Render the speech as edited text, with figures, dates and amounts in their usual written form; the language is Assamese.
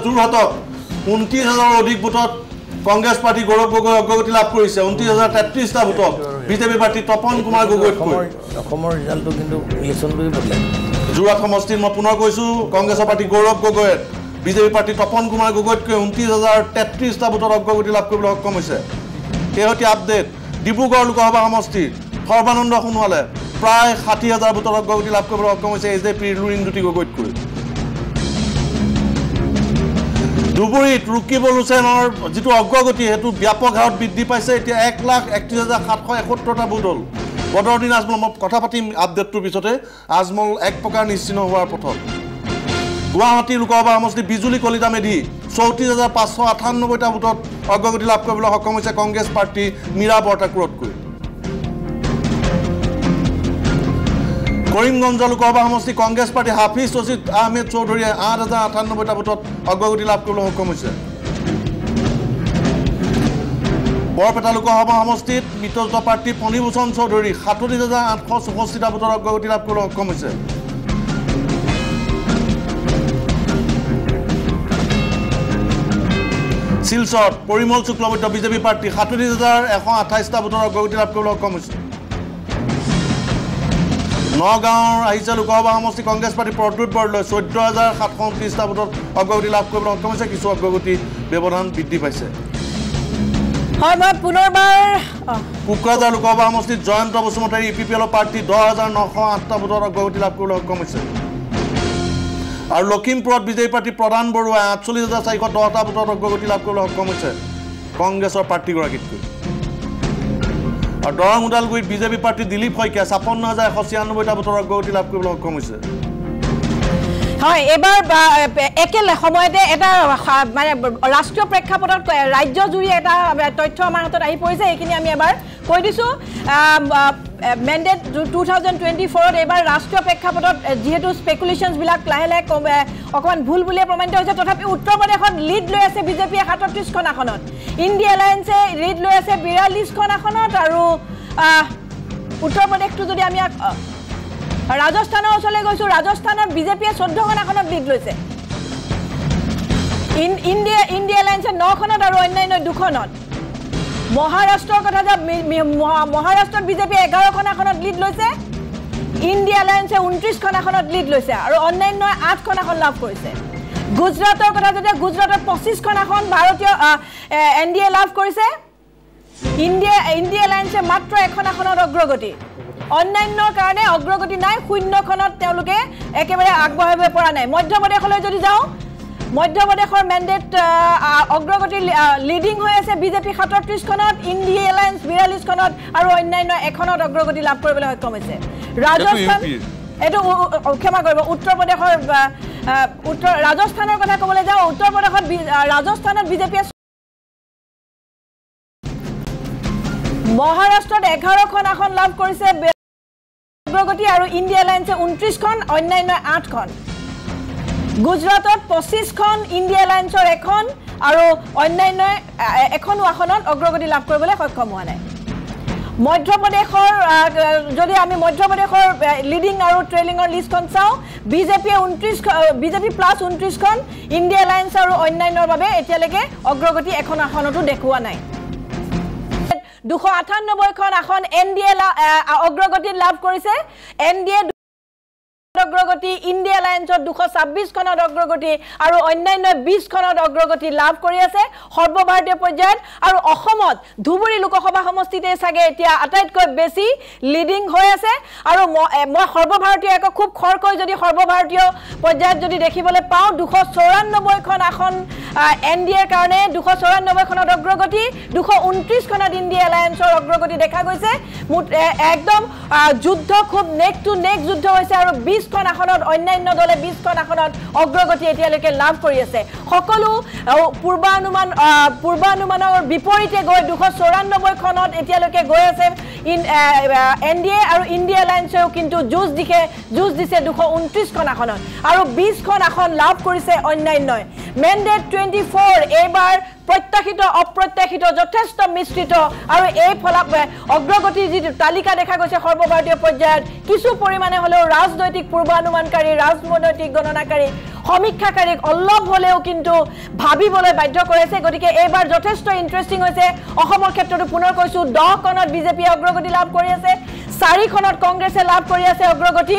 যোৰহাটত 29,000 অধিক ভোটত কংগ্ৰেছ পাৰ্টি গৌৰৱ গগৈ অগ্ৰগতি লাভ কৰিছে 29,033টা ভোটত বিজেপি প্ৰাৰ্থী তপন কুমাৰ গগৈতকৈ অসমৰ ৰিজাল্টটো কিন্তু ইলেকশ্যনটোৱে বদলাই যোৰহাট সমষ্টিত মই পুনৰ কৈছোঁ কংগ্ৰেছৰ প্ৰাৰ্থী গৌৰৱ গগৈ বিজেপি প্ৰাৰ্থী তপন কুমাৰ গগৈতকৈ 29,033টা ভোটত অগ্ৰগতি লাভ কৰিবলৈ সক্ষম হৈছে শেহতীয়া আপডেট ডিব্ৰুগড় লোকসভা সমষ্টিত সৰ্বানন্দ সোণোৱালে প্ৰায় 60,000 ভোটত অগ্ৰগতি লাভ কৰিবলৈ সক্ষম হৈছে এজেপিৰ লুৰিণজ্যোতি গগৈতকৈ ধুবুৰীত ৰুকিবুল হুছেইনৰ যিটো অগ্ৰগতি সেইটো ব্যাপক হাৰত বৃদ্ধি পাইছে এতিয়া 1,31,771টা ভোট হ'ল বদৰুদ্দিন আজমল মই কথা পাতিম আপডেটটোৰ পিছতে আজমল এক প্ৰকাৰ নিশ্চিন্ন হোৱাৰ পথত গুৱাহাটী লোকসভা সমষ্টি বিজুলী কলিতা মেধি 34,598টা ভোটত অগ্ৰগতি লাভ কৰিবলৈ সক্ষম হৈছে কংগ্ৰেছ প্ৰাৰ্থী মীৰা বৰঠাকুৰতকৈ কৰিমগঞ্জ লোকসভা সমষ্টি কংগ্ৰেছ প্ৰাৰ্থী হাফিজ ৰছিদ আহমেদ চৌধুৰীয়ে 8,098টা ভোটত অগ্ৰগতি লাভ কৰিবলৈ সক্ষম হৈছে বৰপেটা লোকসভা সমষ্টিত মিত্ৰজোঁট প্ৰাৰ্থী ফণীভূষণ চৌধুৰী 37,864টা ভোটত অগ্ৰগতি লাভ কৰিবলৈ সক্ষম হৈছে শিলচৰত পৰিমল শুক্লবৈদ্য বিজেপি প্ৰাৰ্থী 37,128টা ভোটত অগ্ৰগতি লাভ কৰিবলৈ সক্ষম হৈছে নগাঁৱৰ আহিছে লোকসভা সমষ্টি কংগ্ৰেছ প্ৰাৰ্থী প্ৰদ্যুৎ বৰদলৈ 14,729টা ভোটত অগ্ৰগতি লাভ কৰিবলৈ সক্ষম হৈছে কিছু অগ্ৰগতি ব্যৱধান বৃদ্ধি পাইছে হয় মই পুনৰবাৰ কোকৰাঝাৰ লোকসভা সমষ্টিত জয়ন্ত বসুমতাৰী ইপিপিএলৰ প্ৰাৰ্থী 10,908টা ভোটত অগ্ৰগতি লাভ কৰিবলৈ সক্ষম হৈছে আৰু লখিমপুৰত বিজেপি প্ৰাৰ্থী প্ৰধান বৰুৱাই 48,410টা ভোটত অগ্ৰগতি লাভ কৰিবলৈ সক্ষম হৈছে কংগ্ৰেছৰ প্ৰাৰ্থীগৰাকীতকৈ আৰু দৰং ওদালগুৰিত বিজেপি প্ৰাৰ্থী দিলীপ শইকীয়া 56,196টা ভোটত অগ্ৰগতি লাভ কৰিবলৈ সক্ষম হৈছে হয় এবাৰ একে সময়তে এটা মানে ৰাষ্ট্ৰীয় প্ৰেক্ষাপটত ৰাজ্যজুৰি এটা তথ্য আমাৰ হাতত আহি পৰিছে এইখিনি আমি এবাৰ কৈ দিছোঁ মেণ্ডেট 2024ত এবাৰ ৰাষ্ট্ৰীয় প্ৰেক্ষাপটত যিহেতু স্পেকুলেশ্যনছবিলাক লাহে লাহে অকণমান ভুল বুলিয়ে প্ৰমাণিত হৈছে তথাপি উত্তৰ প্ৰদেশত লিড লৈ আছে বিজেপিয়ে 37খন আসনত ইণ্ডিয়া এলায়েন্সে লিড লৈ আছে 42খন আসনত আৰু উত্তৰ প্ৰদেশটো যদি আমি ৰাজস্থানৰ ওচৰলৈ গৈছোঁ ৰাজস্থানত বিজেপিয়ে 14খন আসনত লিড লৈছে ইণ্ডিয়া এলায়েন্সে 9খনত আৰু অন্যান্য 2খনত মহাৰাষ্ট্ৰৰ কথা যে মহাৰাষ্ট্ৰত বিজেপিয়ে 11খন আসনত লিড লৈছে ইণ্ডিয়া এলায়েন্সে 29খন আসনত লিড লৈছে আৰু অন্যান্য 8খন আসন লাভ কৰিছে গুজৰাটৰ কথা যেতিয়া গুজৰাটত 25খন আসন ভাৰতীয় এনডিএ লাভ কৰিছে ইণ্ডিয়া এলায়েন্সে মাত্ৰ এখন আসনত অগ্ৰগতি অন্যান্যৰ কাৰণে অগ্ৰগতি নাই 0খনত তেওঁলোকে একেবাৰে আগবঢ়াব পৰা নাই মধ্যপ্ৰদেশলৈ যদি যাওঁ মধ্যপ্ৰদেশৰ মেণ্ডেট অগ্ৰগতি লিডিং হৈ আছে বিজেপি 37খনত ইণ্ডিয়া এলায়েন্স 42খনত আৰু অন্যান্য এখনত অগ্ৰগতি লাভ কৰিবলৈ সক্ষম হৈছে ৰাজস্থান এইটো ক্ষমা কৰিব উত্তৰ প্ৰদেশৰ ৰাজস্থানৰ কথা ক'বলৈ যাওঁ উত্তৰ প্ৰদেশত ৰাজস্থানত বিজেপিয়ে মহাৰাষ্ট্ৰত 11খন আসন লাভ কৰিছে অগ্ৰগতি আৰু ইণ্ডিয়া এলায়েন্সে 29খন অন্যান্য 8খন গুজৰাটত 25খন ইণ্ডিয়া এলায়েন্সৰ এখন আৰু অন্যান্য এখনো আসনত অগ্ৰগতি লাভ কৰিবলৈ সক্ষম হোৱা নাই মধ্যপ্ৰদেশৰ যদি আমি মধ্যপ্ৰদেশৰ লিডিং আৰু ট্ৰেইলিঙৰ লিষ্টখন চাওঁ বিজেপি প্লাছ 29খন ইণ্ডিয়া এলায়েন্স আৰু অন্যান্যৰ বাবে এতিয়ালৈকে অগ্ৰগতি এখন আসনতো দেখুওৱা নাই 298খন আসন এনডিএ অগ্ৰগতি লাভ কৰিছে এনডিএ অগ্ৰগতি ইণ্ডিয়া এলায়েন্সত 226খনত অগ্ৰগতি আৰু অন্যান্য 20খনত অগ্ৰগতি লাভ কৰি আছে সৰ্বভাৰতীয় পৰ্যায়ত আৰু অসমত ধুবুৰী লোকসভা সমষ্টিতে চাগে এতিয়া আটাইতকৈ বেছি লিডিং হৈ আছে আৰু মই সৰ্বভাৰতীয় এক খুব খৰকৈ যদি সৰ্বভাৰতীয় পৰ্যায়ত যদি দেখিবলৈ পাওঁ 294খন আসন এনডিএৰ কাৰণে 294খনত অগ্ৰগতি 229খনত ইণ্ডিয়া এলায়েন্সৰ অগ্ৰগতি দেখা গৈছে একদম যুদ্ধ খুব নেক টু নেক যুদ্ধ হৈছে আৰু 20খন আসনত অন্যান্য দলে 20খন আসনত অগ্ৰগতি এতিয়ালৈকে লাভ কৰি আছে সকলো পূৰ্বানুমানৰ বিপৰীতে গৈ 294খনত এতিয়ালৈকে গৈ আছে এনডিএ আৰু ইণ্ডিয়া এলায়েন্সেও কিন্তু যুঁজ দিছে 229খন আসনত আৰু 20খন আসন লাভ কৰিছে অন্যান্যই মেণ্ডেট 24 এইবাৰ প্ৰত্যাশিত অপ্ৰত্যাশিত যথেষ্ট মিশ্ৰিত আৰু এই অগ্ৰগতিৰ যিটো তালিকা দেখা গৈছে সৰ্বভাৰতীয় পৰ্যায়ত কিছু পৰিমাণে হ'লেও ৰাজনৈতিক পূৰ্বানুমানকাৰী ৰাজনৈতিক গণনাকাৰী সমীক্ষাকাৰীক অলপ হ'লেও কিন্তু ভাবিবলৈ বাধ্য কৰাইছে গতিকে এইবাৰ যথেষ্ট ইণ্টাৰেষ্টিং হৈছে অসমৰ ক্ষেত্ৰতো পুনৰ কৈছোঁ 10খনত বিজেপিয়ে অগ্ৰগতি লাভ কৰি আছে 4খনত কংগ্ৰেছে লাভ কৰি আছে অগ্ৰগতি